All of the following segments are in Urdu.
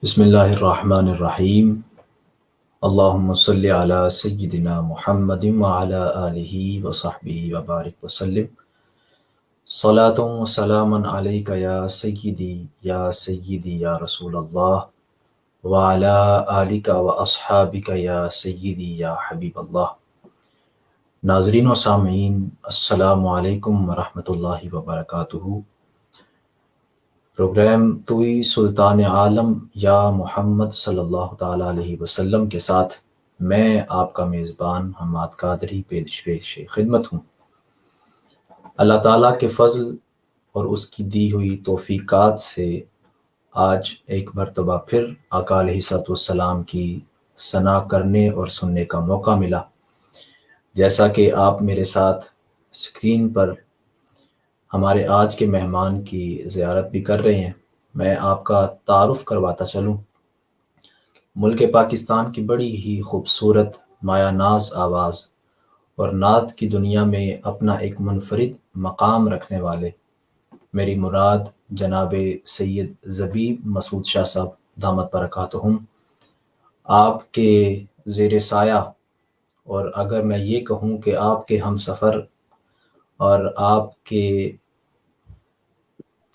بسم اللہ الرحمن الرحیم۔ اللہم صلی علی سیدنا محمد وعلی آلہ وصحبہ وبارک وسلم۔ صلاۃ و سلام علیک یا سیدی یا رسول اللہ وعلی آلک و اصحابک یا سیدی یا حبیب اللہ۔ ناظرین و سامعین، السلام علیکم ورحمۃ اللہ وبرکاتہ۔ پروگرام توئی سلطان عالم یا محمد صلی اللہ تعالیٰ علیہ وسلم کے ساتھ میں آپ کا میزبان حماد قادری پیش خدمت ہوں۔ اللہ تعالیٰ کے فضل اور اس کی دی ہوئی توفیقات سے آج ایک مرتبہ پھر آقا علیہ الصلوۃ والسلام کی ثنا کرنے اور سننے کا موقع ملا۔ جیسا کہ آپ میرے ساتھ اسکرین پر ہمارے آج کے مہمان کی زیارت بھی کر رہے ہیں، میں آپ کا تعارف کرواتا چلوں۔ ملک پاکستان کی بڑی ہی خوبصورت مایہ ناز آواز اور نعت کی دنیا میں اپنا ایک منفرد مقام رکھنے والے میری مراد جناب سید زبیب مسعود شاہ صاحب دامت برکاتہم آپ کے زیر سایہ، اور اگر میں یہ کہوں کہ آپ کے ہم سفر اور آپ کے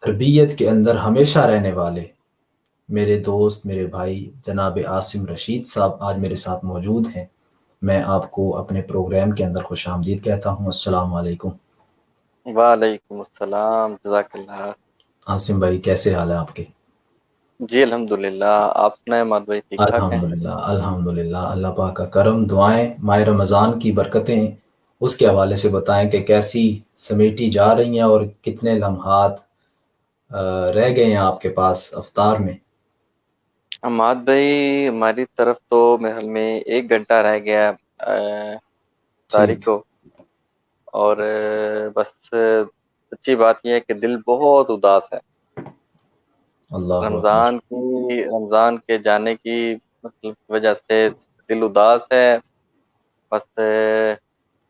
تربیت کے اندر ہمیشہ رہنے والے میرے دوست، میرے بھائی جناب عاصم رشید صاحب آج میرے ساتھ موجود ہیں۔ میں آپ کو اپنے پروگرام کے اندر خوش آمدید کہتا ہوں۔ السلام علیکم۔ وعلیکم السلام، جزاک اللہ۔ عاصم بھائی کیسے حال ہے آپ کے؟ جی الحمدللہ، آپ سنائیں ماد بھائی، ٹھیک ٹھاک ہیں؟ الحمدللہ اللہ پاک کا کرم، دعائیں، ماہ رمضان کی برکتیں اس کے حوالے سے بتائیں کہ کیسی سمیٹی جا رہی ہیں اور کتنے لمحات رہ گئے ہیں آپ کے پاس افطار میں؟ ماد بھائی ہماری طرف تو میرے خیال میں 1 گھنٹہ رہ گیا تاریخ ٹھیک، کو، اور بس سچی بات یہ ہے کہ دل بہت اداس ہے اللہ اکبر۔ رمضان کے جانے کی مطلب وجہ سے دل اداس ہے بس،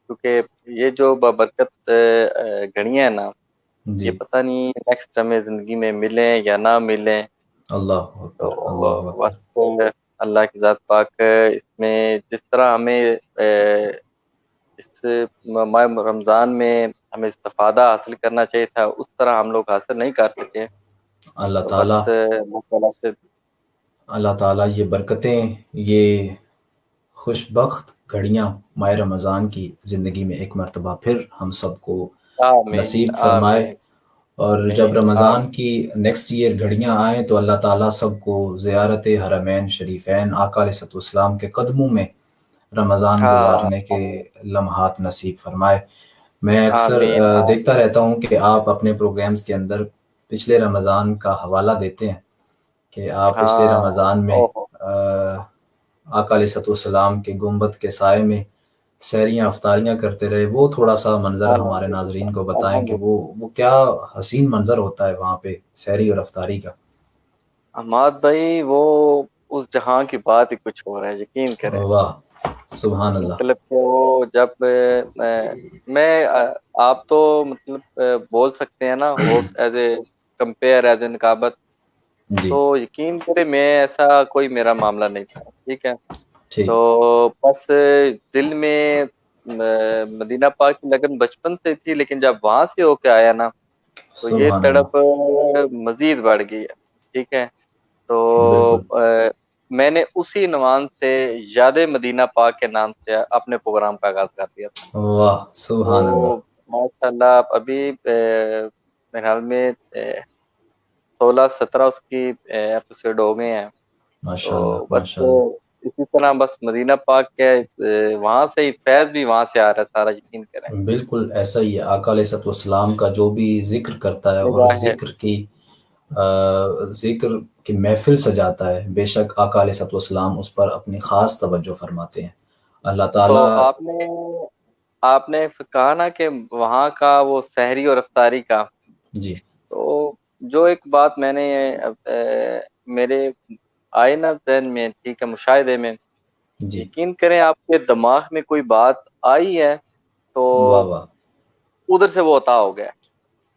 کیونکہ یہ جو بابرکت گھڑیاں ہیں نا، یہ جی، پتہ نہیں نیکسٹ ہمیں زندگی میں ملیں یا نہ ملیں، اللہ تو اکبر، اللہ اکبر۔ بس اللہ کی ذات پاک اس میں جس طرح ہمیں اس ماہ رمضان میں ہمیں استفادہ حاصل کرنا چاہیے تھا، اس طرح ہم لوگ حاصل نہیں کر سکے، اللہ تو تعالیٰ بس اللہ تعالیٰ سے اللہ تعالیٰ یہ برکتیں، یہ خوش بخت گھڑیاں ماہ رمضان کی زندگی میں ایک مرتبہ پھر ہم سب کو آمین نصیب فرمائے، آمین اور جب آمین رمضان آمین۔ کی نیکسٹ ایئر گھڑیاں آئیں تو اللہ تعالیٰ سب کو زیارت حرمین شریفین آقا علیہ الصلوۃ والسلام کے قدموں میں رمضان ہاں گزارنے کے لمحات نصیب فرمائے۔ میں اکثر آمین دیکھتا رہتا ہوں کہ آپ اپنے پروگرامز کے اندر پچھلے رمضان کا حوالہ دیتے ہیں کہ آپ پچھلے ہاں رمضان میں اوہ آقا علیہ الصلوۃ والسلام کے گنبد کے سائے میں سحریاں افطاریاں کرتے رہے۔ وہ تھوڑا سا منظر ہمارے الحمدللہ ناظرین کو بتائیں کہ الحمدللہ۔ وہ کیا حسین منظر ہوتا ہے وہاں پہ سحری اور افطاری کا۔ حماد بھائی وہ اس جہاں کی بات ہی کچھ ہو رہا ہے، یقین کریں، واہ، سبحان اللہ۔ مطلب کہ وہ جب میں آپ تو مطلب بول سکتے ہیں نا، host as a compere as a نکابت، جی، تو یقین کرے میں ایسا کوئی میرا معاملہ نہیں تھا، ٹھیک ہے، تو ٹھیک، بس دل میں مدینہ پاک کی لگن بچپن سے تھی، لیکن جب وہاں سے ہو کے آیا نا تو یہ سبحان اللہ، تڑپ مزید بڑھ گئی ہے، ٹھیک ہے، تو بالکل، میں نے اسی عنوان سے یاد مدینہ پاک کے نام سے اپنے پروگرام کا آغاز کر دیا تھا، واہ، سبحان اللہ، تو ماشاء اللہ ابھی میرے خیال میں 16-17 اس کی ایپیسوڈ ہو گئے ہیں، ماشاء اللہ، تو بس ماشاء اللہ۔ اسی طرح بس مدینہ پاک کے وہاں سے ہی فیض بھی وہاں سے آ رہا ہے سارا، یقین کریں، بالکل ایسا ہی ہے۔ آقا علیہ الصلوۃ والسلام کا جو بھی ذکر کرتا ہے اور نگاہ ہے۔ ذکر کی محفل سجاتا ہے، بے شک آقا علیہ الصلوۃ والسلام اس پر اپنی خاص توجہ فرماتے ہیں۔ اللہ تو تعالیٰ، آپ نے کہا نا کہ وہاں کا وہ سحری اور افطاری کا، جی، تو جو ایک بات میں نے میرے آئے نا ذہن میں، ٹھیک ہے، مشاہدے میں، جی، یقین کریں آپ کے دماغ میں کوئی بات آئی ہے تو واہ واہ، ادھر سے وہ عطا ہو گیا،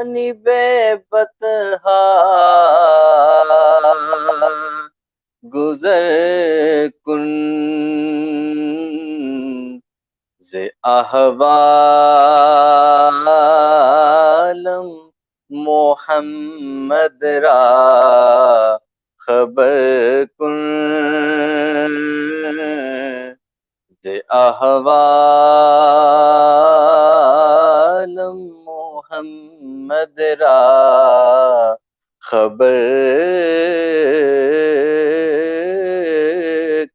جانب بطحا گزر کن ز احوالم محمد را خبر کن ز احوالم محمد را خبر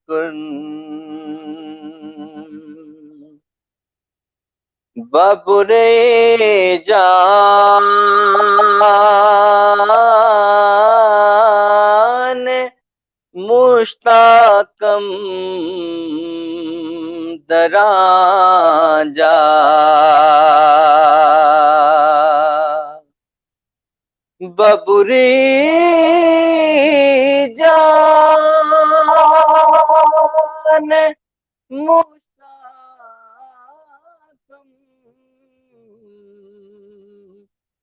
کن ببر جان مشتاقم در آنجا ببر جان مشتاقم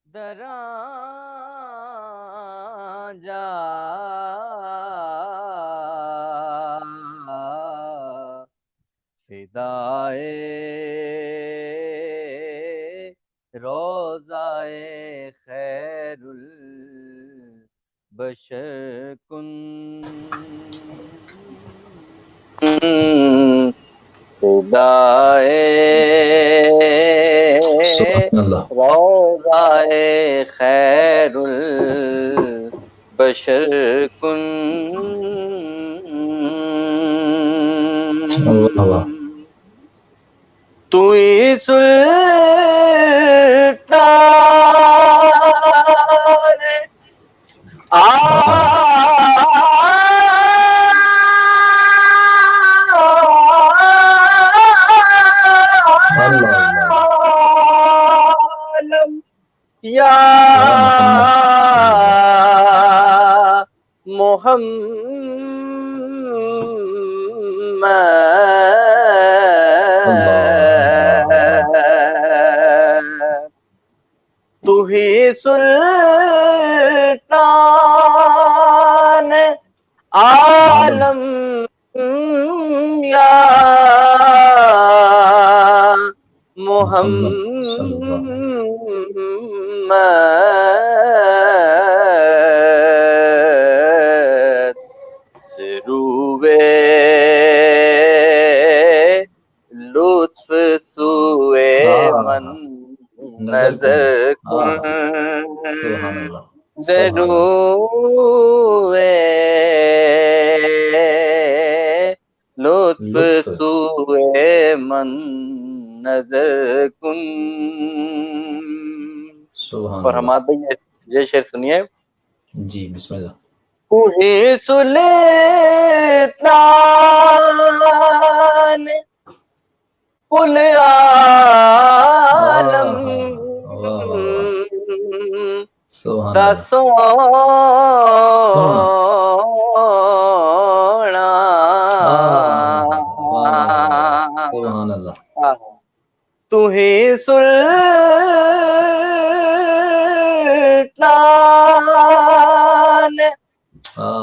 در آنجا فدائے روضائے خیر البشر کن سبحان اللہ روضائے خیر البشر کن واہ واہ تو ہی سلطان عالم یا محمد تو ہی سلطان عالم یا محمد روے لطف سوئے من نظر کن سبحان اللہ دروے لطف سوئے من نظر کن سبحان اور حماد بھائی یہ شعر سنیے جی بسم اللہ کوئی سلطان کل عالم سبحان دا اللہ سونا سبحان اللہ تو ہی سلطان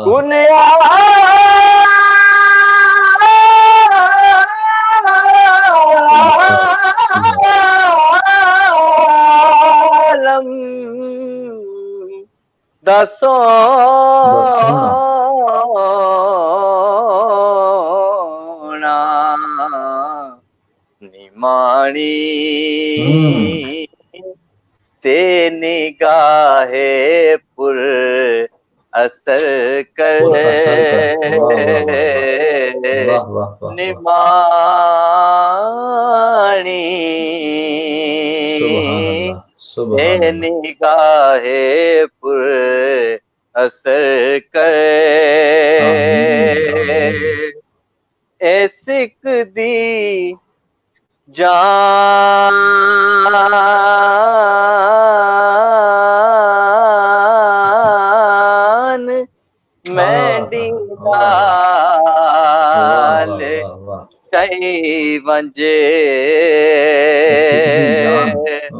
کل عالم دا سونا نمانی تے نگاہ پر اثر کر نمانی تے نگاہ پر اثر کر اے سکھ دی جان میں ڈال کئی ونجے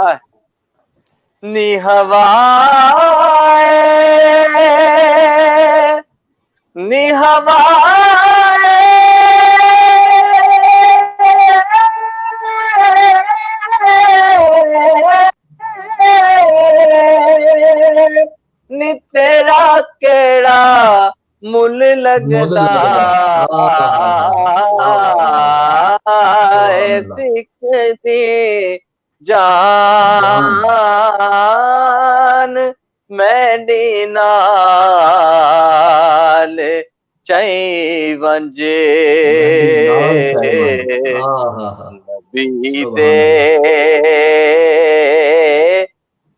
آہ، نی ہوائے نی ہوائے نی تیرا کیڑا مل مول لگدا لگدا سبحان اللہ سکھ دی جان میڈی نال چئی ونجے نال چائے ونج نبی سبحان دے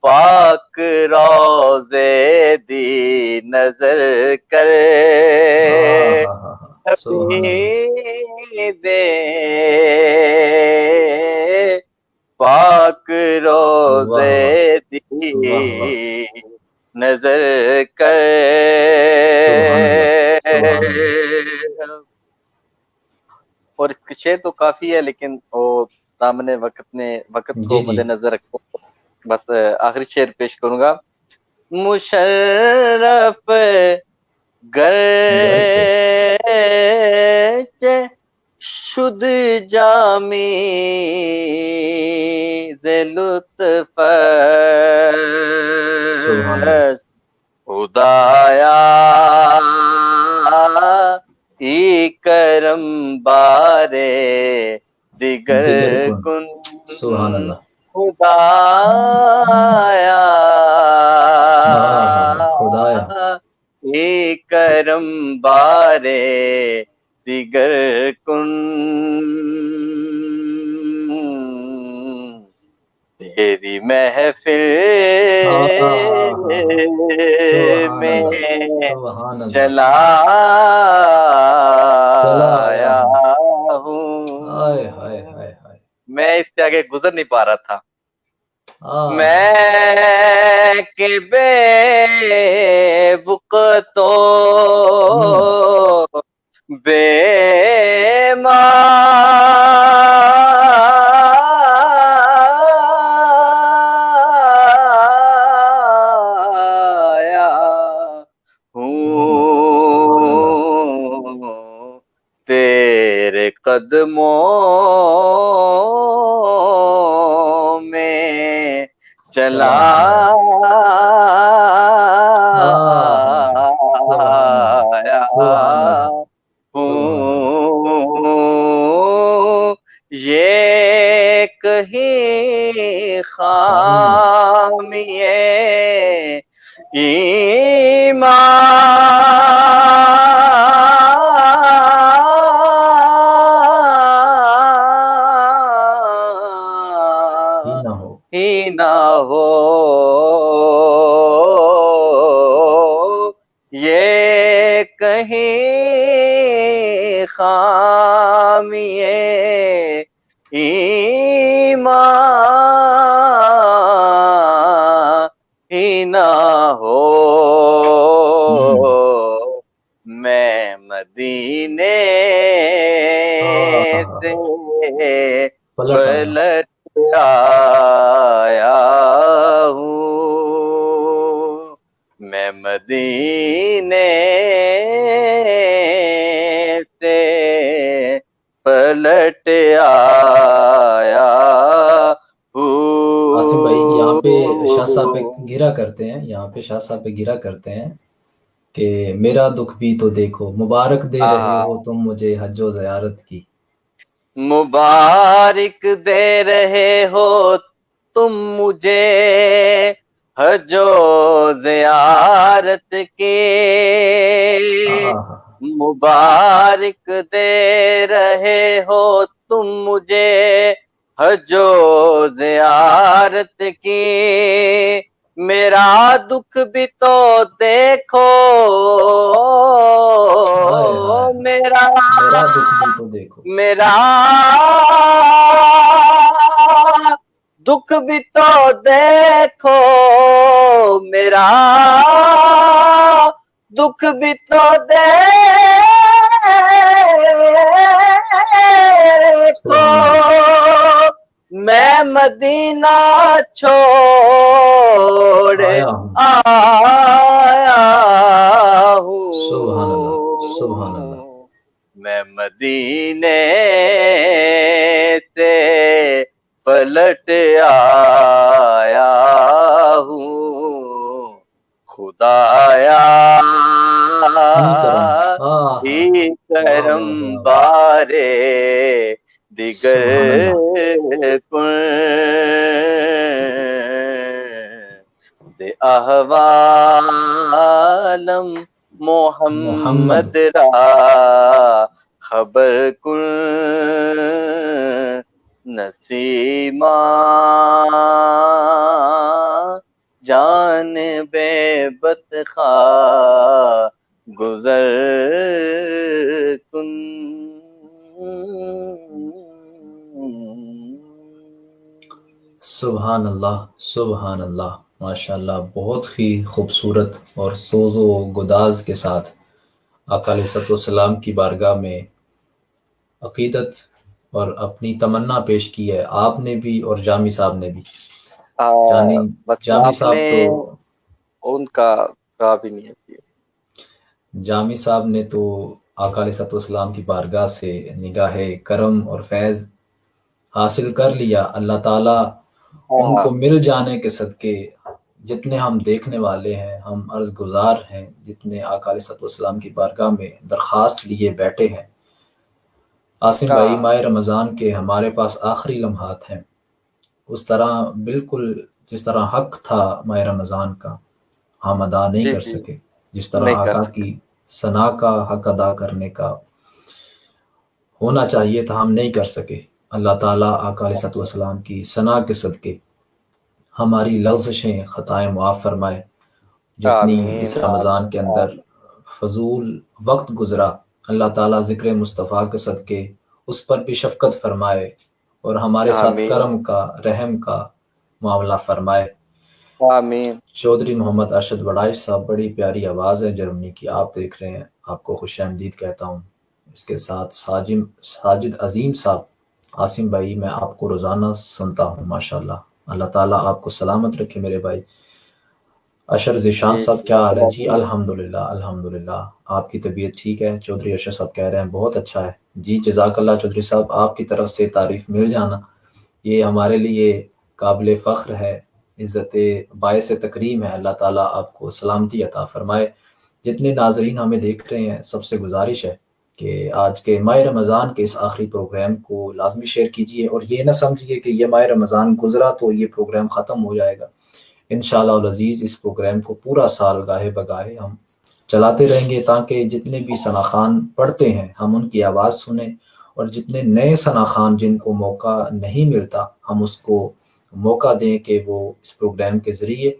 پاک روزے دی نظر کر سبحان اللہ نبی دے پاک روزے دی واہ واہ نظر کر سبحان اللہ سبحان اللہ اور اس کے شعر تو کافی ہے لیکن وہ سامنے وقت کو جی مد نظر رکھو بس آخری شعر پیش کروں گا مشرف گرچہ شد جامی ز لطف سبحان اللہ خدایا ای کرم بارے دیگر دیگر کن کن سبحان اللہ خدایا خدایا ای کرم بارے دیگر کن تیری محفل میں سبحان اللہ چلایا ہوں ہائے ہائے ہائے ہائے میں اس سے آگے گزر نہیں پا رہا تھا میں میں کہ بے وقتوں بے مایا ہوں تیرے قدموں میں چلا ہوں یہ کہیں خامیے ایمان ہی نہ ہو یہ کہیں خامیے ایمان ہی نہ ہو میں مدینے سے پلٹ آیا ہوں میں مدینے سے پلٹ آیا ہوں عاصم بھائی یہاں پہ شاہ صاحب پہ گرا کرتے ہیں کہ میرا دکھ بھی تو دیکھو مبارک دے رہے ہو تم مجھے حج و زیارت کی مبارک دے رہے ہو تم مجھے حج و زیارت کی مبارک دے رہے ہو تم مجھے حج و زیارت کی میرا دکھ بھی تو دیکھو میرا دکھ بھی تو دیکھو میرا دکھ بھی تو دیکھو میرا دکھ بھی تو دیکھو میں مدینہ چھوڑ آیا ہوں. آیا ہوں. سبحان اللہ، سبحان اللہ. میں مدینے سے پلٹ آیا ہوں. خدایا کرم. ہی واہ کرم واہ واہ. بارے دیگر سبحان اللہ. کن دے احوالم محمد را خبر کن نسیما جان بے بدخواہ گزر کن. سبحان اللہ، سبحان اللہ. ماشاء اللہ، بہت ہی خوبصورت اور سوز و گداز کے ساتھ آقا علیہ السلام کی بارگاہ میں عقیدت اور اپنی تمنا پیش کی ہے، آپ نے بھی اور جامی صاحب نے بھی. بس جامی آپ صاحب نے تو ان کا کہا بھی نہیں ہے. جامی صاحب نے تو آقا علیہ السلام کی بارگاہ سے نگاہ کرم اور فیض حاصل کر لیا. اللہ تعالیٰ ان کو مل جانے کے صدقے جتنے ہم دیکھنے والے ہیں، ہم عرض گزار ہیں، جتنے آقا علیہ السلام کی بارگاہ میں درخواست لیے بیٹھے ہیں. عاصم بھائی، ماہ رمضان کے ہمارے پاس آخری لمحات ہیں. اس طرح بالکل جس طرح حق تھا ماہ رمضان کا ہم ادا نہیں کر سکے، جس طرح آقا کی ثنا کا حق ادا کرنے کا ہونا چاہیے تھا ہم نہیں کر سکے. اللہ تعالیٰ آقا علیہ السلام کی ثنا کے صدقے ہماری لغزشیں خطائیں معاف فرمائے. جتنی اس رمضان کے اندر فضول وقت گزرا، اللہ تعالیٰ ذکر مصطفیٰ کے صدقے اس پر بھی شفقت فرمائے اور ہمارے ساتھ کرم کا، رحم کا معاملہ فرمائے. آمین. چودھری محمد ارشد وڑائش صاحب، بڑی پیاری آواز ہے جرمنی کی، آپ دیکھ رہے ہیں، آپ کو خوش آمدید کہتا ہوں. اس کے ساتھ ساجد عظیم صاحب. عاصم بھائی، میں آپ کو روزانہ سنتا ہوں ماشاءاللہ. اللہ تعالیٰ آپ کو سلامت رکھے میرے بھائی. اشر ذیشان صاحب، کیا حال ہے جی؟ الحمدللہ الحمدللہ. آپ کی طبیعت ٹھیک ہے؟ چودھری ارشد صاحب کہہ رہے ہیں بہت اچھا ہے. جی جزاک اللہ چودھری صاحب، آپ کی طرف سے تعریف مل جانا یہ ہمارے لیے قابل فخر ہے، عزت باعث تکریم ہے. اللہ تعالیٰ آپ کو سلامتی عطا فرمائے. جتنے ناظرین ہمیں دیکھ رہے ہیں، سب سے گزارش ہے کہ آج کے ماہ رمضان کے اس آخری پروگرام کو لازمی شیئر کیجئے، اور یہ نہ سمجھیے کہ یہ ماہ رمضان گزرا تو یہ پروگرام ختم ہو جائے گا. انشاءاللہ العزیز اس پروگرام کو پورا سال گاہے بگاہے ہم چلاتے رہیں گے، تاکہ جتنے بھی ثناخوان پڑھتے ہیں ہم ان کی آواز سنیں، اور جتنے نئے ثناخوان جن کو موقع نہیں ملتا ہم اس کو موقع دیں کہ وہ اس پروگرام کے ذریعے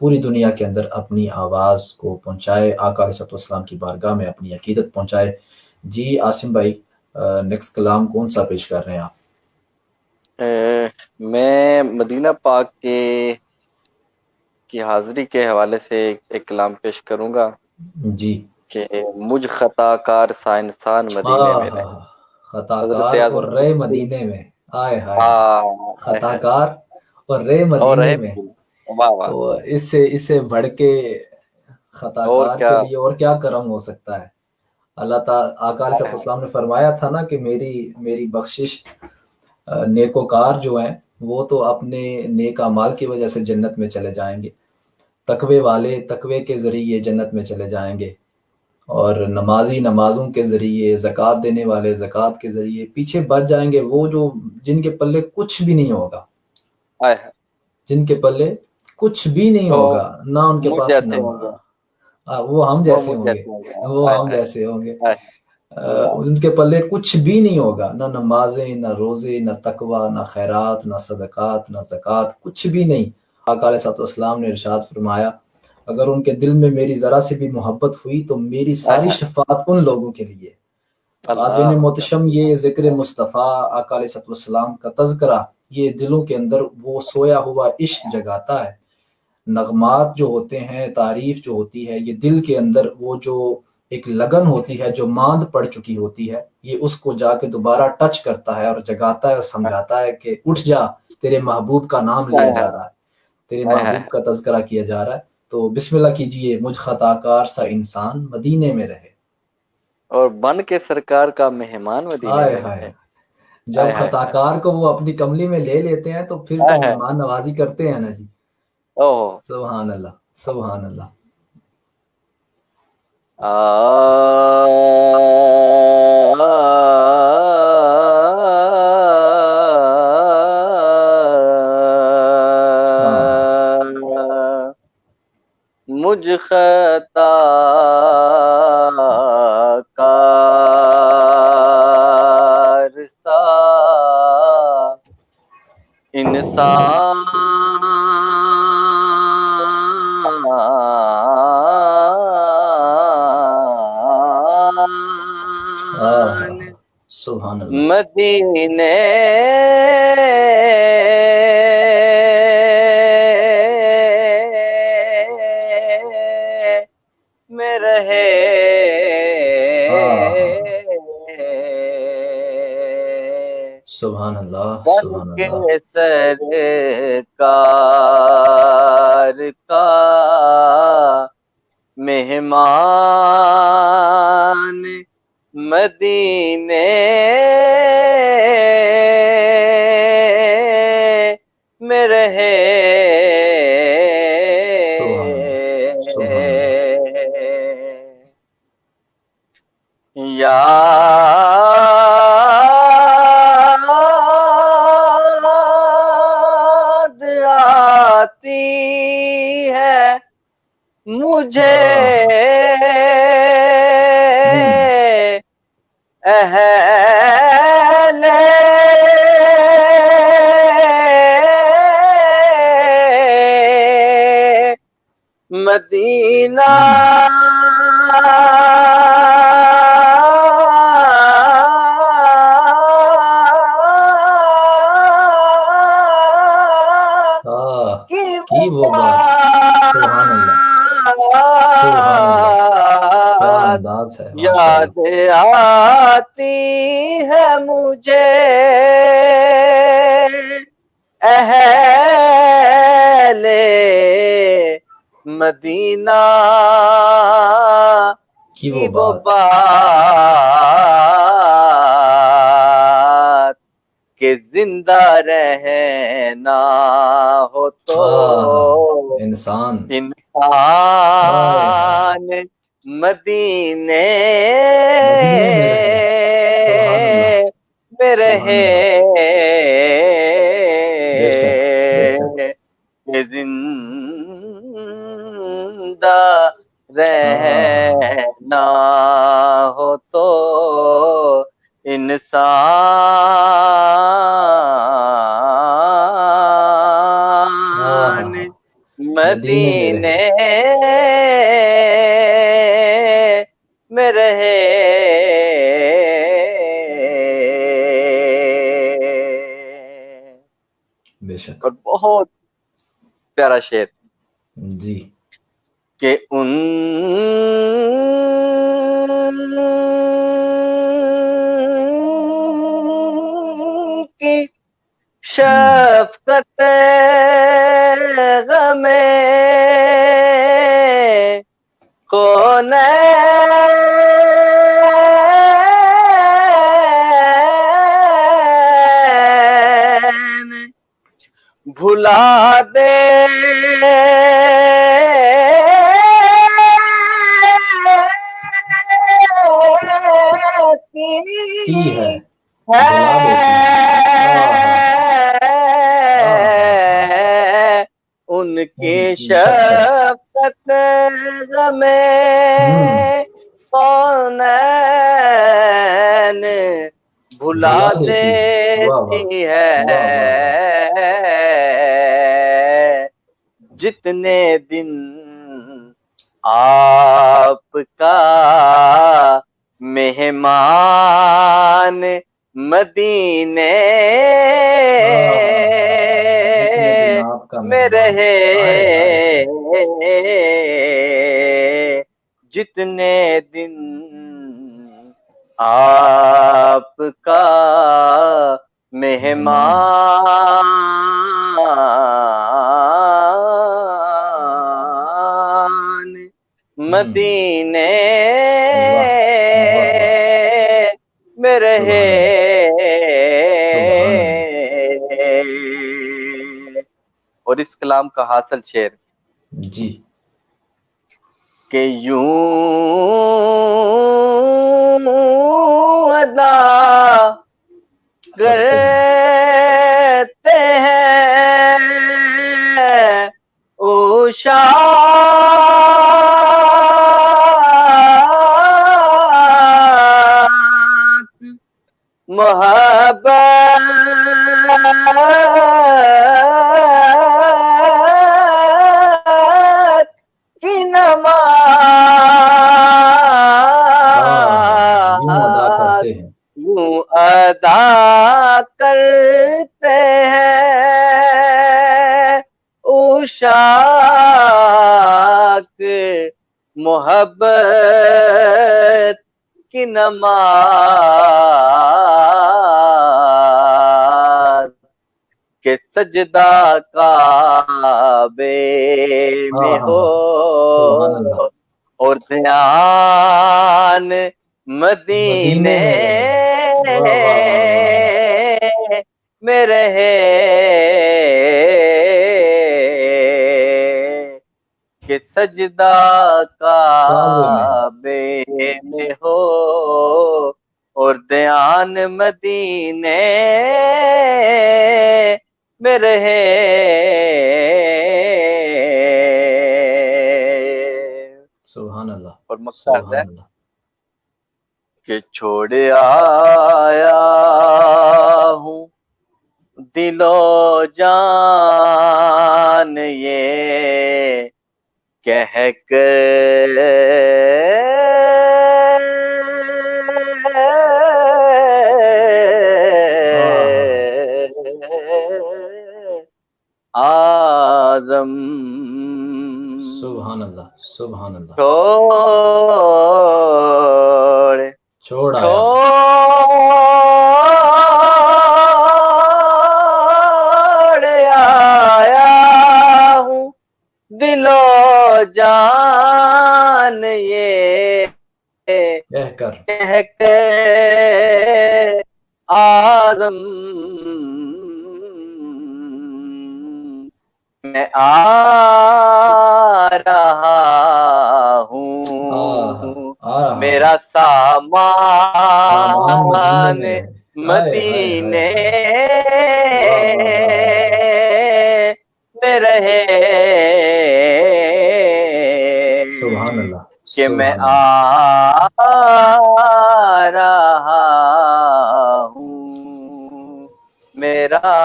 پوری دنیا کے اندر اپنی آواز کو پہنچائے، آقا علیہ السلام کی بارگاہ میں اپنی عقیدت پہنچائے. جی عاصم بھائی، نیکسٹ کلام کون سا پیش کر رہے ہیں آپ؟ میں مدینہ پاک کی حاضری کے حوالے سے ایک کلام پیش کروں گا جی. کہ مجھ خطا کار سائنسان مدینے میں رہے. خطا کار اور رے مدینے میں، آئے ہائے، خطا کار اور رے مدینے میں. تو اس سے بڑھ کے خطا کار کے لیے اور کیا کرم ہو سکتا ہے. اللہ تعالیٰ آقا علیہ السلام نے فرمایا تھا نا کہ میری بخشش نیکوکار جو ہیں وہ تو اپنے نیک اعمال کی وجہ سے جنت میں چلے جائیں گے، تقوی والے تقوی کے ذریعے جنت میں چلے جائیں گے، اور نمازی نمازوں کے ذریعے، زکوٰۃ دینے والے زکوٰۃ کے ذریعے پیچھے بچ جائیں گے وہ جو جن کے پلے کچھ بھی نہیں ہوگا، جن کے پلے کچھ بھی نہیں ہوگا، نہ ان کے پاس وہ ہم جیسے ہوں گے، وہ ہم جیسے ہوں گے. ان کے پلے کچھ بھی نہیں ہوگا، نہ نمازیں، نہ روزے، نہ تقوی، نہ خیرات، نہ صدقات، نہ زکوٰۃ، کچھ بھی نہیں. آقا علیہ السلام نے ارشاد فرمایا اگر ان کے دل میں میری ذرا سے بھی محبت ہوئی تو میری ساری شفاعت ان لوگوں کے لیے. حاضرین محتشم، یہ ذکر مصطفیٰ آقا علیہ السلام کا تذکرہ یہ دلوں کے اندر وہ سویا ہوا عشق جگاتا ہے. نغمات جو ہوتے ہیں، تعریف جو ہوتی ہے، یہ دل کے اندر وہ جو ایک لگن ہوتی ہے جو ماند پڑ چکی ہوتی ہے، یہ اس کو جا کے دوبارہ ٹچ کرتا ہے اور جگاتا ہے اور سمجھاتا ہے کہ اٹھ جا، تیرے محبوب کا نام لیا جا رہا ہے، تیرے محبوب کا تذکرہ کیا جا رہا ہے، تو بسم اللہ کیجئے، مجھ خطا کار سا انسان مدینے میں رہے۔ اور بن کے سرکار کا مہمان مدینے ہائے میں ہائے، رہے۔ جب خطا کار کو وہ اپنی کملی میں لے لیتے ہیں تو پھر تو مہمان نوازی کرتے ہیں نا جی۔ اوہ سبحان اللہ، سبحان اللہ۔ مجھ خطا کار سا انسان سبحان اللہ۔ مدینے میں رہے، سبحان اللہ، بن سبحان کے اللہ۔ سرکار کا مہمان مدینے میں رہے، یاد آتی ہے مجھے اہل مدینہ کی وہ بات، سبحان اللہ، سبحان اللہ، کیا انداز ہے، یاد آتی ہے مجھے اہل مدینہ کی وہ بات کہ زندہ رہنا ہو تو انسان مدینے میں رہے، کہ زندہ رہنا ہو تو انسان مدینے میں رہے۔ بے شک، اور بہت پیارا شعر جی، کہ ان کی شفقت غم کونین بھلا دیتی ہے ان کی شفقت غم کونین بھلا دیتی ہے، جتنے دن آپ کا مہمان مدینے میں رہے، جتنے دن آپ کا مہمان مدینے میں رہے اور اس کلام کا حاصل شعر جی کہ یوں ادا کرتے ہیں عشاق محبت کی نماز یوں ادا کرتے ہیں عشاق محبت کی نماز کہ سجدہ کعبے میں ہو اور دھیان مدینے میں رہے کہ سجدہ کعبے میں ہو اور دھیان مدینے میں رہے سبحان اللہ اور مقصد ہے اللہ کہ چھوڑ آیا ہوں دل و جان یہ کہہ کر آدم سبحان اللہ سبحان اللہ چھوڑ آیا ہوں دل و جان یہ کہہ کر آدم میں آ رہا ہوں میرا سامان مدینے میں رہے سبحان اللہ کہ میں آ رہا ہوں میرا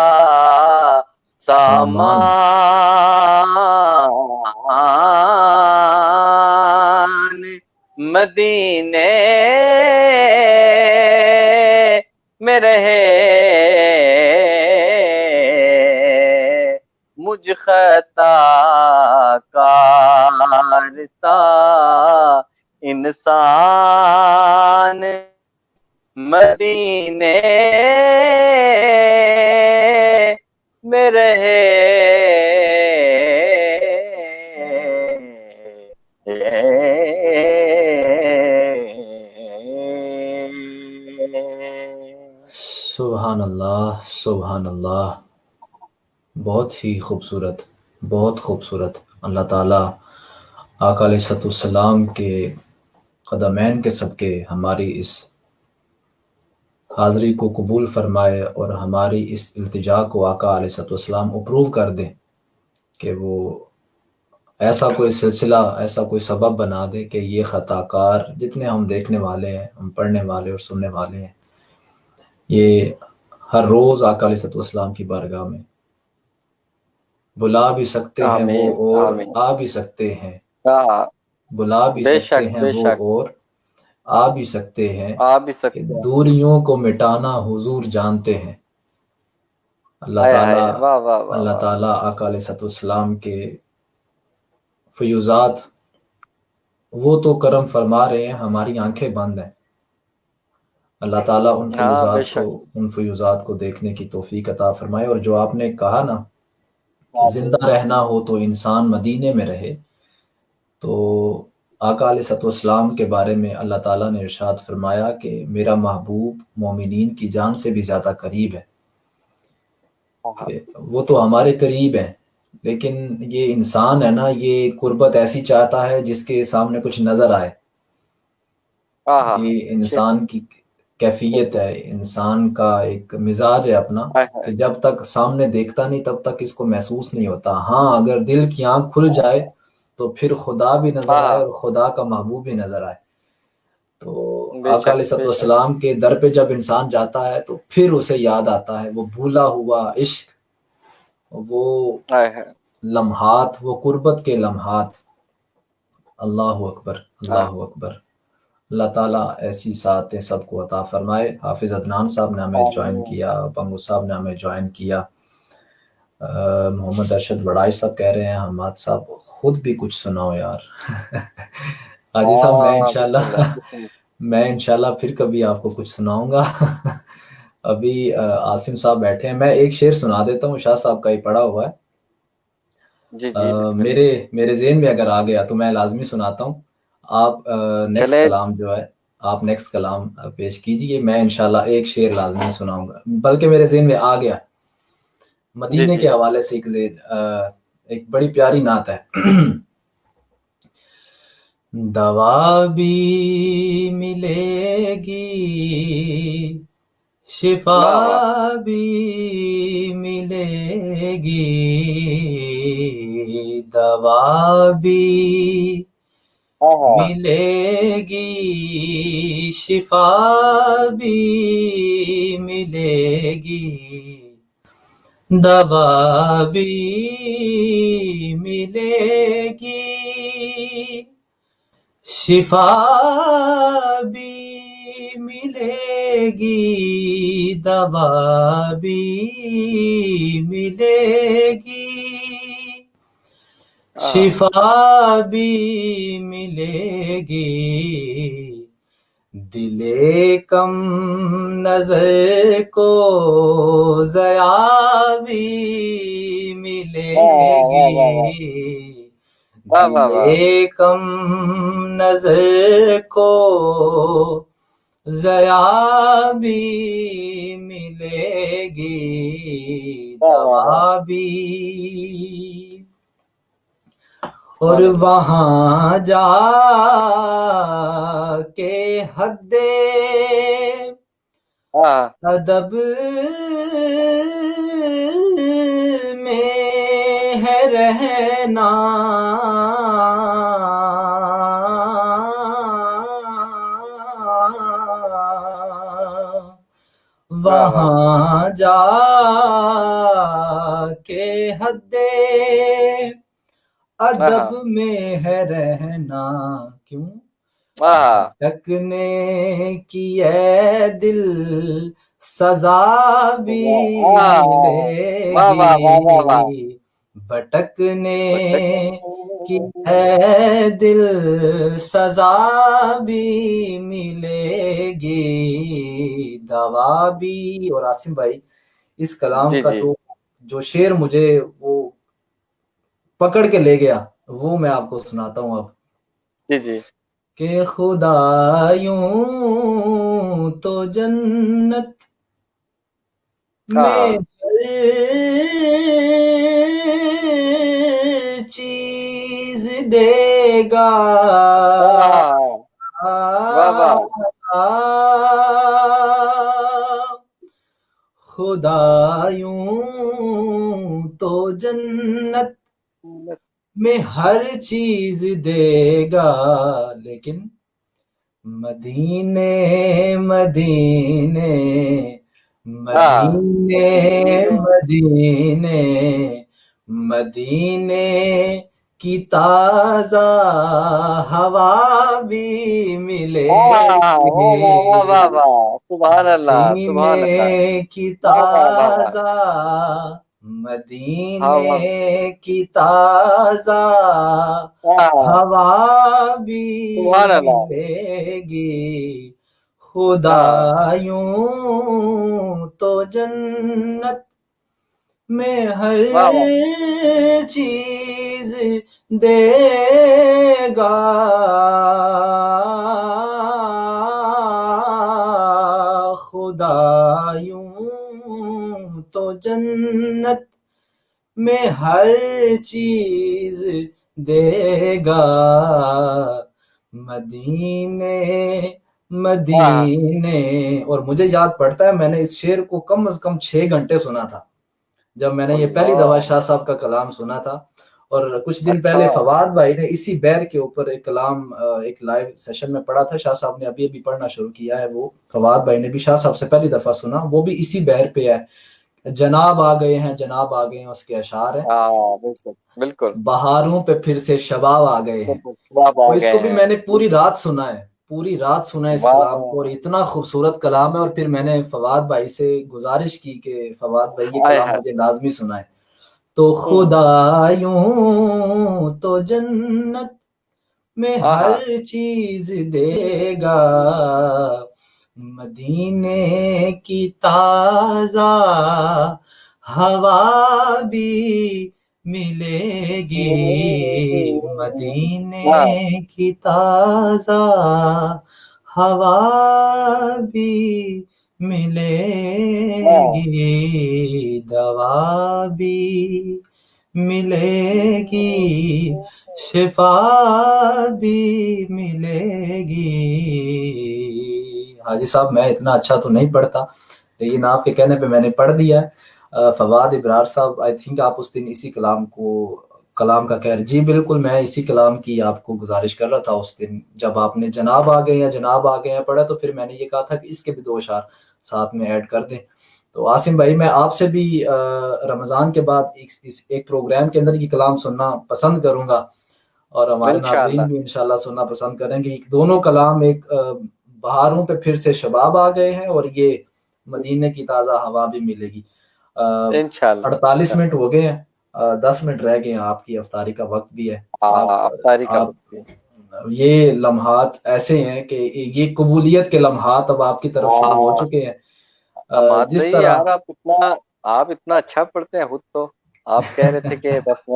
سامان مدینے میں رہے مجھ خطا کارتا انسان مدینے میں رہے سبحان اللہ سبحان اللہ بہت ہی خوبصورت بہت خوبصورت اللہ تعالیٰ آقا علیہ السلام کے قدمین کے صدقے ہماری اس حاضری کو قبول فرمائے اور ہماری اس التجا کو آقا علیہ السلام اپروو کر دے کہ وہ ایسا کوئی سلسلہ ایسا کوئی سبب بنا دے کہ یہ خطا کار جتنے ہم دیکھنے والے ہیں ہم پڑھنے والے اور سننے والے ہیں یہ ہر روز آقا علیہ السلام کی بارگاہ میں بلا بھی سکتے ہیں وہ اور آ بھی سکتے ہیں بلا بھی سکتے ہیں وہ اور آ بھی سکتے ہیں دوریوں کو مٹانا حضور جانتے ہیں اللہ تعالیٰ آقا علیہ السلام کے فیوزات وہ تو کرم فرما رہے ہیں، ہماری آنکھیں بند ہیں۔ اللہ تعالیٰ ہاں بے شک، ان فیوزات کو دیکھنے کی توفیق عطا فرمائے۔ اور جو آپ نے کہا نا کہ زندہ رہنا ہو تو انسان مدینے میں رہے، تو آقا علیہ الصلوۃ والسلام کے بارے میں اللہ تعالیٰ نے ارشاد فرمایا کہ میرا محبوب مومنین کی جان سے بھی زیادہ قریب ہے، کہ وہ تو ہمارے قریب ہیں، لیکن یہ انسان ہے نا، یہ قربت ایسی چاہتا ہے جس کے سامنے کچھ نظر آئے۔ ہاں ہاں یہ انسان کی کیفیت ہے، انسان کا ایک مزاج ہے اپنا، کہ جب تک سامنے دیکھتا نہیں تب تک اس کو محسوس نہیں ہوتا۔ ہاں اگر دل کی آنکھ کھل جائے تو پھر خدا بھی نظر آئے ہاں اور خدا کا محبوب بھی نظر آئے۔ تو بے آقا شک علیہ الصلوۃ بے شک، والسلام کے در پہ جب انسان جاتا ہے تو پھر اسے یاد آتا ہے وہ بھولا ہوا عشق، وہ لمحات، وہ قربت کے لمحات۔ اللہ اکبر، اللہ اکبر۔ اللہ تعالیٰ ایسی ساتیں سب کو عطا فرمائے۔ حافظ عدنان صاحب نے ہمیں جوائن کیا، پنگو صاحب نے ہمیں جوائن کیا، محمد ارشد بڑائی صاحب کہہ رہے ہیں حماد صاحب خود بھی کچھ سناؤ یار۔ حاجی صاحب ہاں بسم اللہ بسم اللہ۔ میں انشاءاللہ پھر کبھی آپ کو کچھ سناؤں گا۔ ابھی عاصم صاحب بیٹھے ہیں، میں ایک شعر سنا دیتا ہوں، شاہ صاحب کا ہی پڑھا ہوا ہے، جی جی بسم اللہ۔ میرے ذہن میں اگر آ گیا تو میں لازمی سناتا ہوں۔ آپ نیکسٹ چلے کلام جو ہے، آپ نیکسٹ کلام پیش کیجئے، میں انشاءاللہ ایک شعر لازمی سناؤں گا، بلکہ میرے ذہن میں آ گیا جی مدینے جی کے حوالے سے ایک بڑی پیاری نعت ہے۔ دوا بھی ملے گی، شفا واہ واہ، بھی ملے گی، دوا بھی ہاں ہاں ملے گی، شفا بھی ملے گی، دوا بھی ملے گی، شفا بھی ملے گی، دوا بھی ملے گی، شفا بھی ملے گی، دل کم نظر کو ضیا بھی ملے گی، واہ واہ واہ، دل کم نظر کو ضیا بھی ملے گی، دوا بھی۔ اور وہاں جا کے حد ادب میں ہے رہنا، وہاں جا کے حد ادب میں ہے رہنا، کیوں بھٹکنے کی اے دل سزا بھی ملے گی، بھٹکنے کی اے دل سزا بھی ملے گی، دوا بھی۔ اور عاصم بھائی اس کلام کا جو شعر مجھے وہ پکڑ کے لے گیا وہ میں آپ کو سناتا ہوں اب، جی جی، کہ خدا یوں تو جنت میں ہر چیز دے گا، خدا یوں تو جنت میں ہر چیز دے گا، لیکن مدینے مدینے مدینے مدینے مدینے کی تازہ ہوا بھی ملے گی، سبحان اللہ سبحان اللہ، مدینے کی تازہ مدینے کی تازہ ہوا بھی سبحان اللہ. ملے گی، خدا یوں تو جنت میں ہر واہ واہ. چیز دے گا، خدا یوں تو جنت میں ہر چیز دے گا، مدینے مدینے. اور مجھے یاد پڑتا ہے میں نے اس شعر کو کم از کم 6 گھنٹے سنا تھا جب میں نے یہ پہلی دفعہ شاہ صاحب کا کلام سنا تھا. اور کچھ دن اچھا. پہلے فواد بھائی نے اسی بیر کے اوپر ایک کلام ایک لائیو سیشن میں پڑھا تھا. شاہ صاحب نے ابھی ابھی پڑھنا شروع کیا ہے، وہ فواد بھائی نے بھی شاہ صاحب سے پہلی دفعہ سنا، وہ بھی اسی بیر پہ ہے. جناب آ گئے ہیں، جناب آ گئے ہیں، اس کے اشعار ہیں. بالکل بالکل. بہاروں پہ پھر سے شباب آ گئے ہیں. شباب آ تو اس گئے کو بھی ہیں. میں نے پوری رات سنا ہے، پوری رات سنا ہے اس واہ کلام کو، اور اتنا خوبصورت کلام ہے. اور پھر میں نے فواد بھائی سے گزارش کی کہ فواد بھائی یہ ہائے کلام ہائے. مجھے لازمی سنا ہے. تو خدا یوں تو جنت میں ہر چیز دے گا، مدینے کی تازہ ہوا بھی ملے گی، مدینے کی تازہ ہوا بھی ملے گی، دوا بھی ملے گی، شفا بھی ملے گی. حاجی صاحب میں اتنا اچھا تو نہیں پڑھتا، لیکن آپ کے کہنے پہ میں نے پڑھ دیا ہے. فواد ابرار صاحب آئی تھنک آپ اس دن اسی کلام کا کہہ رہے. جی بالکل، میں اسی کلام کی آپ کو گزارش کر رہا تھا اس دن جب آپ نے جناب آ گئے ہیں جناب آ گئے ہیں پڑھا، تو پھر میں نے یہ کہا تھا کہ اس کے بھی 2 اشعار ساتھ میں ایڈ کر دیں. تو عاصم بھائی میں آپ سے بھی رمضان کے بعد ایک پروگرام کے اندر یہ کلام سننا پسند کروں گا، اور ہمارے ناظرین بھی انشاءاللہ سننا پسند کریں گے. دونوں کلام، ایک بہاروں پہ پھر سے شباب آ گئے ہیں، اور یہ مدینے کی تازہ ہوا بھی ملے گی. 48 منٹ ہو گئے ہیں، 10 منٹ رہ گئے ہیں، آپ کی افطاری کا وقت بھی ہے. آپ یہ لمحات ایسے ہیں کہ یہ قبولیت کے لمحات اب آپ کی طرف شروع ہو چکے ہیں. جس طرح یار آپ اتنا اچھا پڑھتے ہیں خود، تو آپ کہہ رہے تھے کہ بس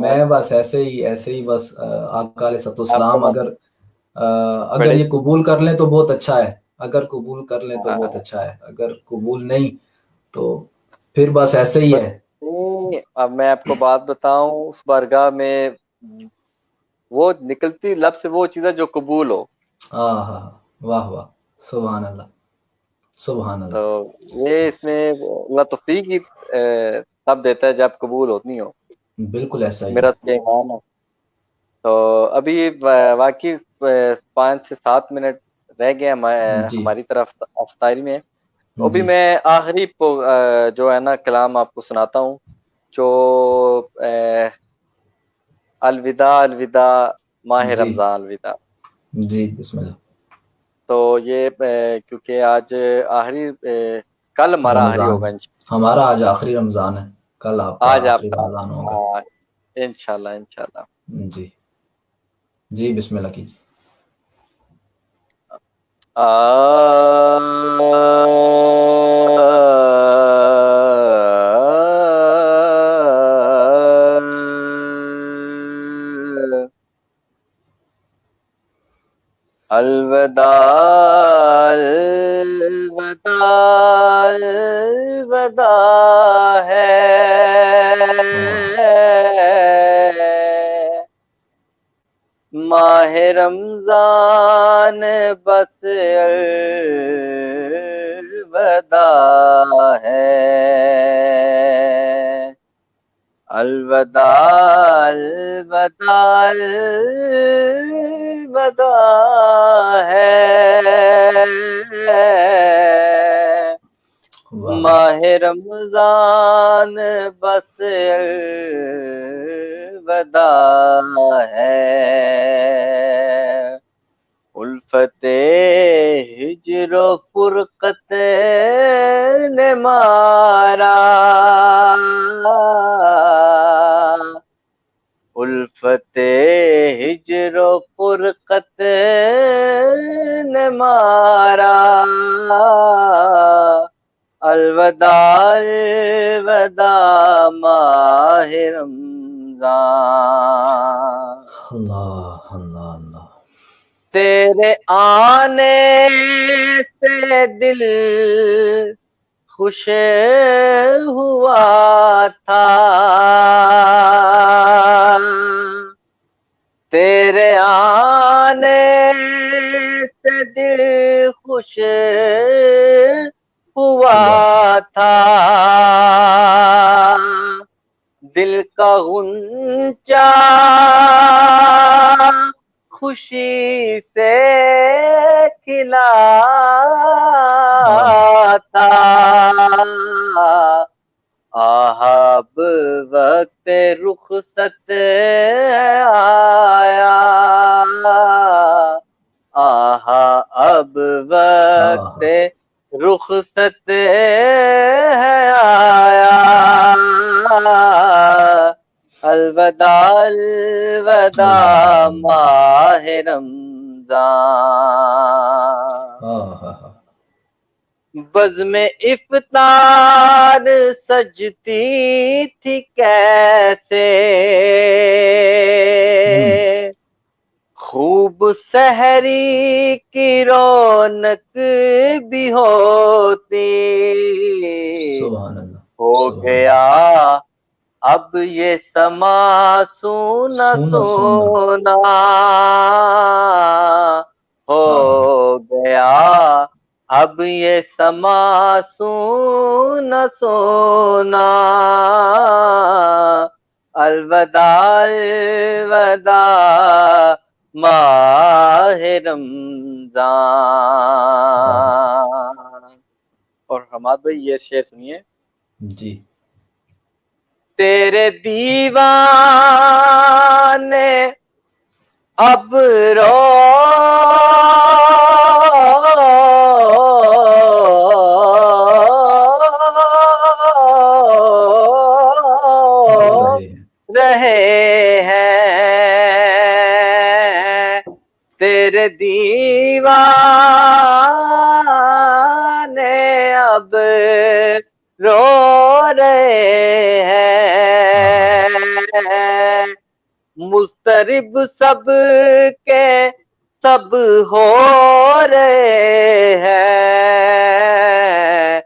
میں بس ایسے ہی بس آقا علیہ السلام اگر یہ قبول کر لیں تو بہت اچھا ہے، اگر قبول کر لیں تو بہت اچھا ہے، اگر قبول نہیں تو پھر بس ایسے ہی ہے. اب میں آپ کو بات بتاؤں، اس بارگاہ میں وہ نکلتی لب سے وہ چیزیں جو قبول ہو. واہ واہ، سبحان اللہ سبحان اللہ. تو یہ اس میں اللہ توفیق ہی تب دیتا ہے جب قبول ہوتی ہو. بالکل ایسا ہی میرا تو ایمان ہے. تو ابھی واقعی 5 سے 7 منٹ رہ گئے ہماری طرف افطاری میں. تو ابھی میں آخری جو ہے نا کلام آپ کو سناتا ہوں، جو الوداع الوداع ماہ رمضان الوداع. جی بسم اللہ. تو یہ کیونکہ آج آخری کل ہمارا آخری ہوگا، ہمارا آج آخری رمضان ہے، کل آپ کا آخری رمضان ہوگا انشاءاللہ انشاءاللہ. جی جی بسم اللہ کیجیے. الوداع الوداع الوداع ہے ماہ رمضان بس الوداع ہے. الوداع الوداع الوداع ہے ماہ رمضان بس الوداع ہے. الفت ہجر و فرقت نے ہجر و فرقت نے مارا، الوداع الوداع ماہ رمضان، اللہ اللہ اللہ، تیرے آنے سے دل خوش ہوا تھا، تیرے آنے سے دل خوش ہوا تھا، دل کا غنچہ خوشی سے کھلا تھا، اب وقت رخصت آیا، اب وقت رخصت آیا، الوداع الوداع ماہ رمضان، بزم افطار سجتی تھی کیسے، خوب سحری کی رونق بھی ہوتی، سبحان اللہ، ہو گیا اب یہ سما سونا سونا، ہو گیا اب یہ سما سونا سونا، الوداع الوداع ماہ رمضان۔ اور حماد بھائی یہ شعر سنیے، جی، تیرے دیوانے اب رو رہے ہیں، تیرے دیوانے اب رو رہے ہیں، مضطرب سب کے سب ہو رہے ہیں،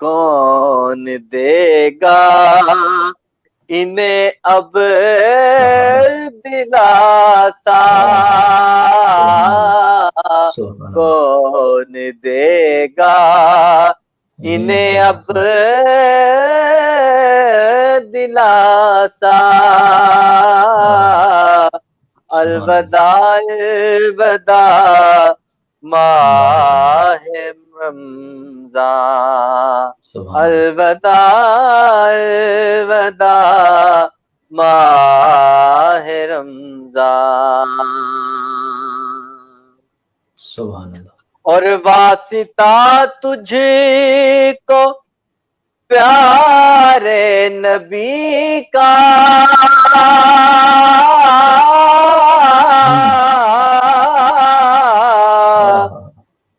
کون دے گا انہیں اب دلاسا، کون دے گا انہیں اب دلاسا، الوداع الوداع ماہ رمضان، الوداع الوداع ماہ رمضان، سبحان اللہ، اور واسطہ تجھ کو پیارے نبی کا،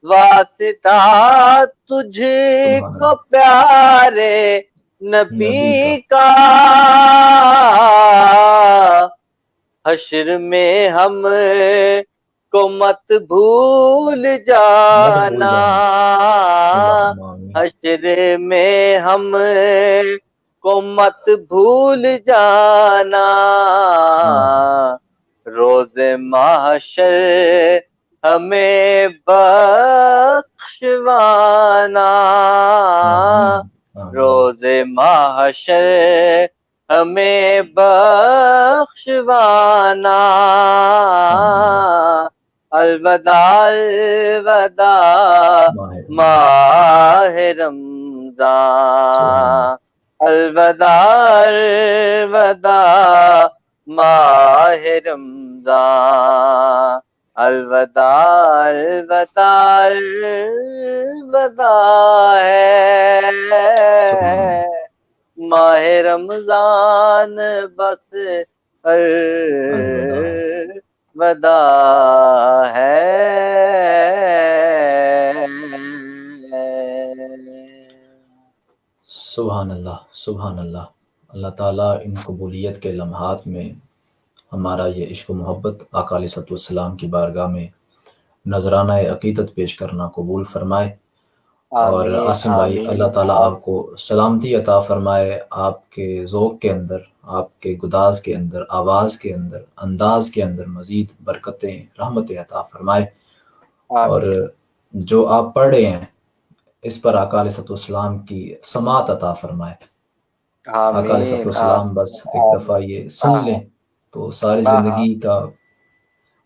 واسطہ تجھ کو پیارے نبی کا، حشر میں ہم کو مت بھول جانا، حشر میں ہم کو مت بھول جانا، روز محشر ہمیں بخشوانا، روز محشر ہمیں بخشوانا، الوداع الوداع ماہ رمضان، الوداع الوداع ماہ رمضان، الوداع الوداع الوداع ہے ماہ رمضان، بس الوداع ہے. سبحان اللہ، سبحان اللہ. اللہ تعالیٰ ان قبولیت کے لمحات میں ہمارا یہ عشق و محبت آقا علیہ الصلوۃ والسلام کی بارگاہ میں نذرانہ عقیدت پیش کرنا قبول فرمائے. اور آمین عاصم بھائی، آمین اللہ تعالیٰ آپ کو سلامتی عطا فرمائے، آپ کے ذوق کے اندر، آپ کے گداز کے اندر، آواز کے اندر، انداز کے اندر مزید برکتیں، رحمتیں عطا فرمائے. اور آمین جو آپ پڑھ رہے ہیں اس پر آقا علیہ الصلوۃ والسلام کی سماعت عطا فرمائے. آقا علیہ الصلوۃ آمین والسلام بس ایک دفعہ یہ سن لیں تو ساری آہا زندگی کا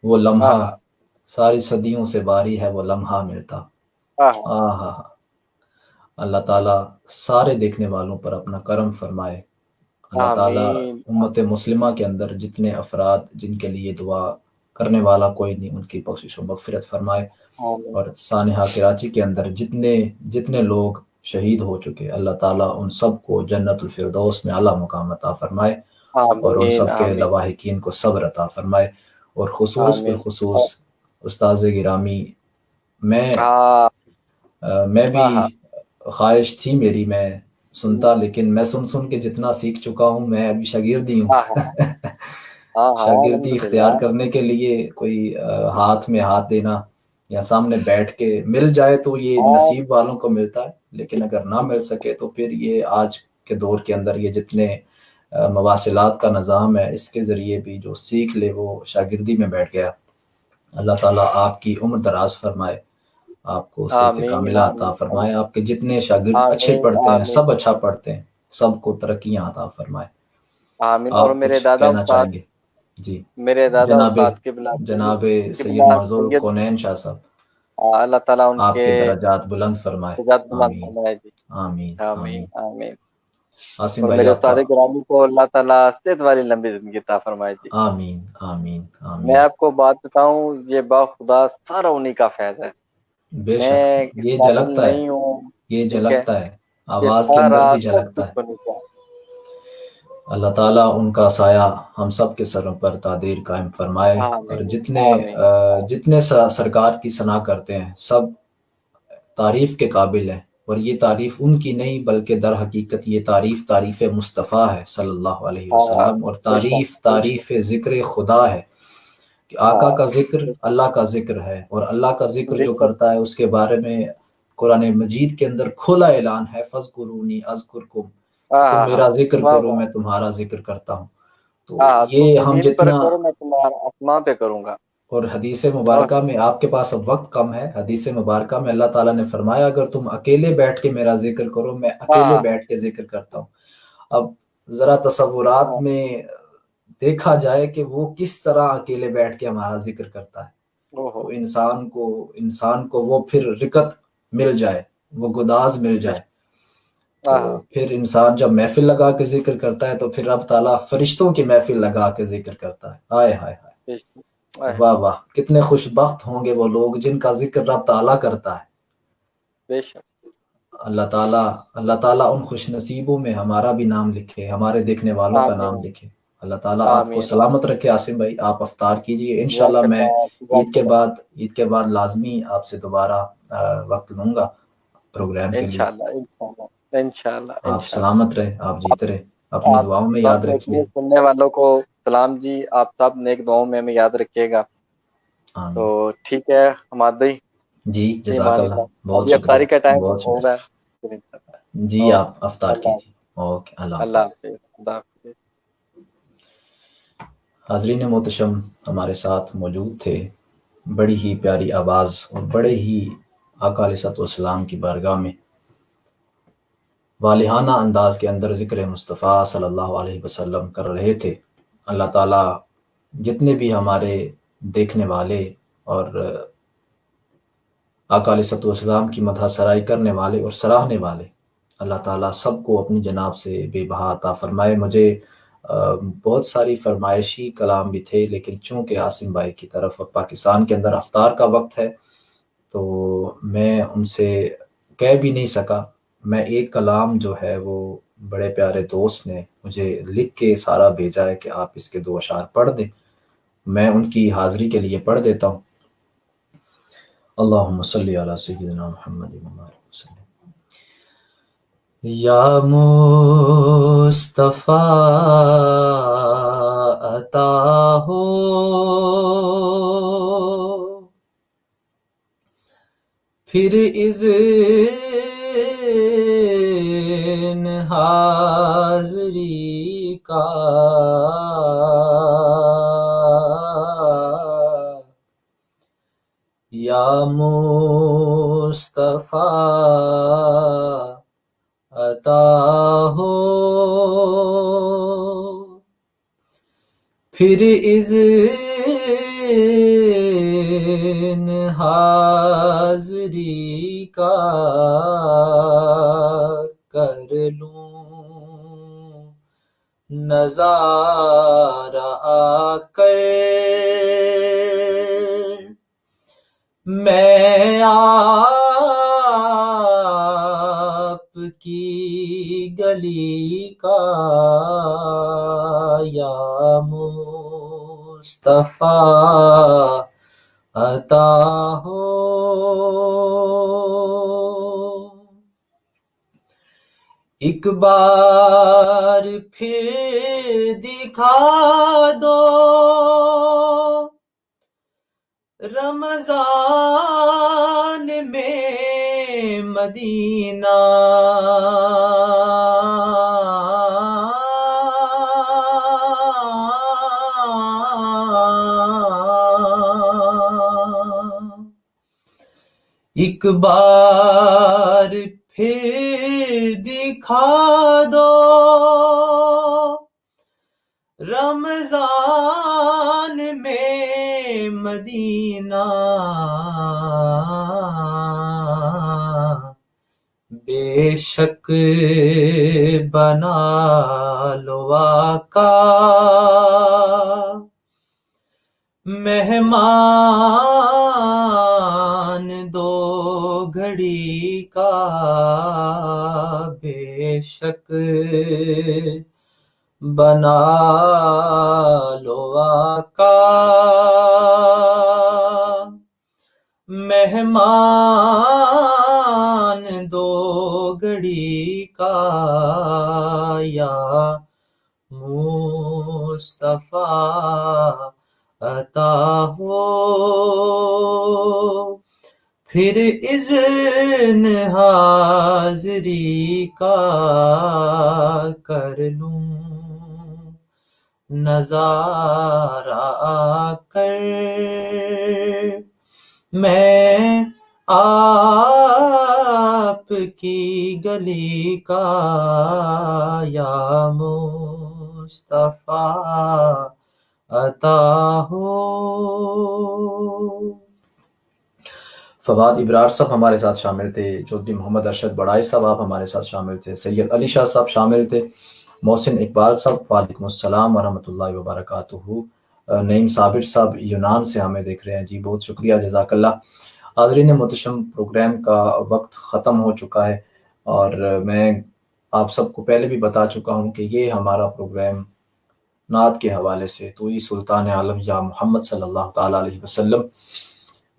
وہ لمحہ، آہا ساری صدیوں سے باری ہے وہ لمحہ ملتا. آہا. آہا. اللہ تعالیٰ سارے دیکھنے والوں پر اپنا کرم فرمائے. اللہ تعالیٰ آمین امت مسلمہ کے اندر جتنے افراد جن کے لیے دعا کرنے والا کوئی نہیں، ان کی بخشش و مغفرت فرمائے. آمین اور سانحہ کراچی کے اندر جتنے لوگ شہید ہو چکے، اللہ تعالیٰ ان سب کو جنت الفردوس میں اعلیٰ مقام عطا فرمائے، اور ان آمین سب کے آمین لواحقین کو صبر عطا فرمائے. اور خصوص آمین. بالخصوص استاذ گرامی، میں بھی آہا خواہش تھی میری، میں سنتا، لیکن میں سن کے جتنا سیکھ چکا ہوں، میں ابھی شاگردی ہوں. آہا آہا. شاگردی الحمدللہ. اختیار کرنے کے لیے کوئی ہاتھ میں ہاتھ دینا یا سامنے بیٹھ کے مل جائے تو یہ نصیب والوں کو ملتا ہے، لیکن اگر نہ مل سکے تو پھر یہ آج کے دور کے اندر یہ جتنے مواصلات کا نظام ہے، اس کے ذریعے بھی جو سیکھ لے وہ شاگردی میں بیٹھ گیا. اللہ تعالیٰ آپ کی عمر دراز فرمائے، آپ کو صحت آمین کاملہ عطا آمین فرمائے. آپ کے جتنے شاگرد اچھے آمین پڑھتے ہیں، آمین سب اچھا پڑھتے ہیں، سب کو ترقیاں عطا فرمائے. آمین. اور آپ میرے کچھ دادا کہنا استاد چاہیں گے؟ جی. میرے دادا جناب استاد قبلہ جناب سید قبلہ مرزول سید کونین شاہ صاحب، اللہ تعالیٰ ان آپ کے کے درجات بلند فرمائے. درجات بلند آمین فرمائے جی. آمین آمین آمین. آمین. عاصم اور بھائی میرے آپ استاد کا گرامی کو اللہ تعالیٰ صحت والی لمبی زندگی عطا فرمائے جی. آمین آمین میں آمین. آپ کو بات بتاؤں، یہ باخدا سارا انہی کا فیض ہے. بے شک میں اس یہ قابل جھلکتا ہے، نہیں ہوں، یہ ٹھیک ہے، جھلکتا ہے، کہ آواز کے اندر سارا بھی سب جھلکتا کچھ ہے. بنی کا. اللہ تعالیٰ ان کا سایہ ہم سب کے سروں پر تعدیر قائم فرمائے. اور آمین آمین جتنے سرکار کی ثنا کرتے ہیں سب تعریف کے قابل ہیں. اور یہ تعریف ان کی نہیں بلکہ در حقیقت یہ تعریف مصطفیٰ ہے صلی اللہ علیہ ہاں وسلم، اور بے شک بے شک. تعریف ذکر خدا ہے کہ آقا ہاں کا ذکر اللہ کا ذکر ہے. اور اللہ کا ذکر جو ذکر. کرتا ہے اس کے بارے میں قرآن مجید کے اندر کھلا اعلان ہے، فَاذْكُرُونِی أَذْكُرْكُمْ، تم ہاں میرا ذکر واہ کرو واہ. میں تمہارا ذکر کرتا ہوں. تو ہاں تم یہ ہم زمین پر جتنا، کرو میں تمہارا آسمان پہ کروں گا. اور حدیث اور مبارکہ میں آپ کے پاس اب وقت کم ہے، حدیث مبارکہ میں اللہ تعالیٰ نے فرمایا اگر تم اکیلے بیٹھ کے میرا ذکر کرو میں اکیلے ہاں بیٹھ کے ذکر کرتا ہوں. اب ذرا تصورات ہاں. میں دیکھا جائے کہ وہ کس طرح اکیلے بیٹھ کے ہمارا ذکر کرتا ہے، اوہو تو انسان کو وہ پھر رکت مل جائے، وہ گداز مل بے جائے. شک. تو ہاں پھر انسان جب محفل لگا کے ذکر کرتا ہے تو پھر رب تعالیٰ فرشتوں کی محفل لگا کے ذکر کرتا ہے. ہائے ہائے ہائے، بے شک. آہ، واہ واہ، کتنے خوش بخت ہوں گے وہ لوگ جن کا ذکر رب تعالیٰ کرتا ہے. بے شک. اللہ تعالیٰ ان خوش نصیبوں میں ہمارا بھی نام لکھے، ہمارے دیکھنے والوں کا نام آمین لکھے. اللہ تعالیٰ آپ کو آمین. سلامت رکھے. عاصم بھائی آپ افطار کیجئے، انشاءاللہ جزاک میں اللہ جزاک اللہ. عید کے بعد لازمی آپ سے دوبارہ وقت لوں گا پروگرام کے لیے. انشاءاللہ انشاءاللہ انشاءاللہ آپ انشاءاللہ. سلامت رہے، آپ جیتے رہے، اپنی آپ دعاؤں میں یاد سب رکھیے. اپنے سننے والوں کو سلام جی. آپ سب نیک دعاؤں میں ہمیں یاد رکھیے گا. تو آمین. ٹھیک ہے حماد بھائی، جی جی جزاک مان اللہ، اللہ. بہت ابھی شکریہ، افطاری کا ٹائم بہت ہوگا. شکریہ. پھر انشاءاللہ. جی اوکے. آپ افطار اللہ کیجیے. اوکے، اللہ اللہ حافظ. حافظ. اللہ حافظ. حاضرین محتشم، ہمارے ساتھ موجود تھے بڑی ہی پیاری آواز اور بڑے ہی آقا علیہ الصلوۃ والسلام کی بارگاہ میں والہانہ انداز کے اندر ذکر مصطفیٰ صلی اللہ علیہ وسلم کر رہے تھے. اللہ تعالیٰ جتنے بھی ہمارے دیکھنے والے اور آقا علیہ الصلوۃ والسلام کی مدح سرائی کرنے والے اور سراہنے والے، اللہ تعالیٰ سب کو اپنی جناب سے بے بہا عطا فرمائے. مجھے بہت ساری فرمائشی کلام بھی تھے، لیکن چونکہ عاصم بھائی کی طرف پاکستان کے اندر افطار کا وقت ہے تو میں ان سے کہہ بھی نہیں سکا. میں ایک کلام جو ہے وہ بڑے پیارے دوست نے مجھے لکھ کے سارا بھیجا ہے کہ آپ اس کے 2 اشعار پڑھ دیں، میں ان کی حاضری کے لیے پڑھ دیتا ہوں۔ اللہم صلی علی سیدنا محمد وسلم۔ یا مصطفیٰ عطا ہو پھر اذن حاضری کا، یا مصطفیٰ عطا ہو پھر اذن حاضری کا، کر لوں نظارہ آ کر میں آپ کی گلی کا، یا مصطفیٰ عطا ہو۔ ایک بار پھر دکھا دو رمضان میں مدینہ، ایک بار پھر دکھا دو رمضان میں مدینہ، بے شک بنا لو آقا مہمان 2 گھڑی کا، بے شک بنا لو آقا مہمان 2 گھڑی کا، یا مصطفیٰ عطا ہو پھر اذن حاضری کا، کر لوں نظارہ آ کر میں آپ کی گلی کا، یا مصطفیٰ عطا ہو۔ فواد ابرار صاحب ہمارے ساتھ شامل تھے، چودھری محمد ارشد بڑائی صاحب آپ ہمارے ساتھ شامل تھے، سید علی شاہ صاحب شامل تھے، محسن اقبال صاحب وعلیکم السلام ورحمۃ اللہ وبرکاتہ، نعیم صابر صاحب یونان سے ہمیں دیکھ رہے ہیں، جی بہت شکریہ، جزاک اللہ۔ حاضرین محتشم، پروگرام کا وقت ختم ہو چکا ہے، اور میں آپ سب کو پہلے بھی بتا چکا ہوں کہ یہ ہمارا پروگرام نعت کے حوالے سے تو ہی سلطان عالم یا محمد صلی اللہ تعالیٰ علیہ وسلم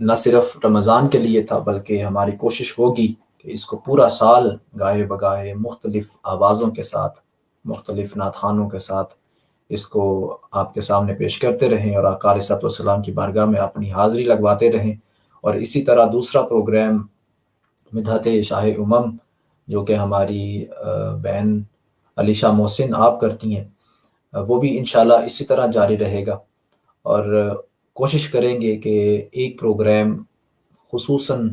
نہ صرف رمضان کے لیے تھا، بلکہ ہماری کوشش ہوگی کہ اس کو پورا سال گاہے بگاہے مختلف آوازوں کے ساتھ، مختلف نعت خوانوں کے ساتھ اس کو آپ کے سامنے پیش کرتے رہیں، اور آقا علیہ الصلوۃ والسلام کی بارگاہ میں اپنی حاضری لگواتے رہیں۔ اور اسی طرح دوسرا پروگرام مدحت شاہ امم جو کہ ہماری بہن علیشہ محسن آپ کرتی ہیں، وہ بھی انشاءاللہ اسی طرح جاری رہے گا، اور کوشش کریں گے کہ ایک پروگرام خصوصاً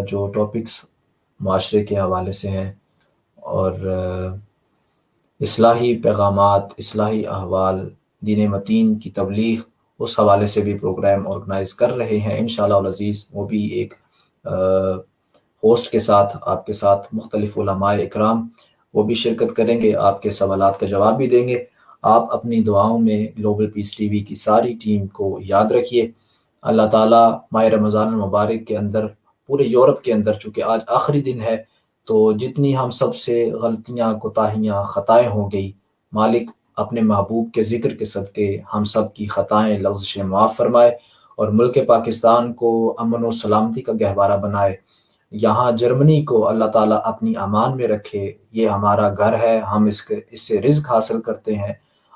جو ٹاپکس معاشرے کے حوالے سے ہیں اور اصلاحی پیغامات، اصلاحی احوال، دین متین کی تبلیغ، اس حوالے سے بھی پروگرام آرگنائز کر رہے ہیں انشاءاللہ العزیز، وہ بھی ایک ہوسٹ کے ساتھ، آپ کے ساتھ مختلف علماء اکرام وہ بھی شرکت کریں گے، آپ کے سوالات کا جواب بھی دیں گے۔ آپ اپنی دعاؤں میں گلوبل پیس ٹی وی کی ساری ٹیم کو یاد رکھیے۔ اللہ تعالیٰ ماہ رمضان المبارک کے اندر پورے یورپ کے اندر، چونکہ آج آخری دن ہے، تو جتنی ہم سب سے غلطیاں، کوتاہیاں، خطائیں ہو گئی، مالک اپنے محبوب کے ذکر کے صدقے ہم سب کی خطائیں لغزشیں معاف فرمائے، اور ملک پاکستان کو امن و سلامتی کا گہوارہ بنائے۔ یہاں جرمنی کو اللہ تعالیٰ اپنی امان میں رکھے، یہ ہمارا گھر ہے، ہم اس سے رزق حاصل کرتے ہیں،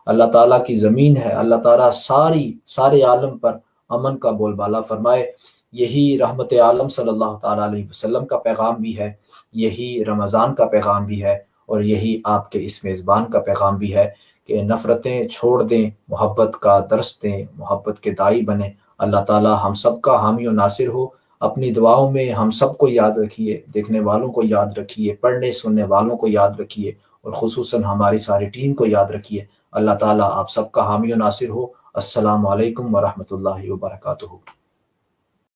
اللہ تعالیٰ کی زمین ہے، اللہ تعالیٰ سارے عالم پر امن کا بول بالا فرمائے۔ یہی رحمت عالم صلی اللہ تعالیٰ علیہ وسلم کا پیغام بھی ہے، یہی رمضان کا پیغام بھی ہے، اور یہی آپ کے اس میزبان کا پیغام بھی ہے کہ نفرتیں چھوڑ دیں، محبت کا درس دیں، محبت کے داعی بنیں۔ اللہ تعالیٰ ہم سب کا حامی و ناصر ہو۔ اپنی دعاؤں میں ہم سب کو یاد رکھیے، دیکھنے والوں کو یاد رکھیے، پڑھنے سننے والوں کو یاد رکھیے، اور خصوصاً ہماری ساری ٹیم کو یاد رکھیے۔ اللہ تعالیٰ آپ سب کا حامی و ناصر ہو۔ السلام علیکم ورحمۃ اللہ وبرکاتہ۔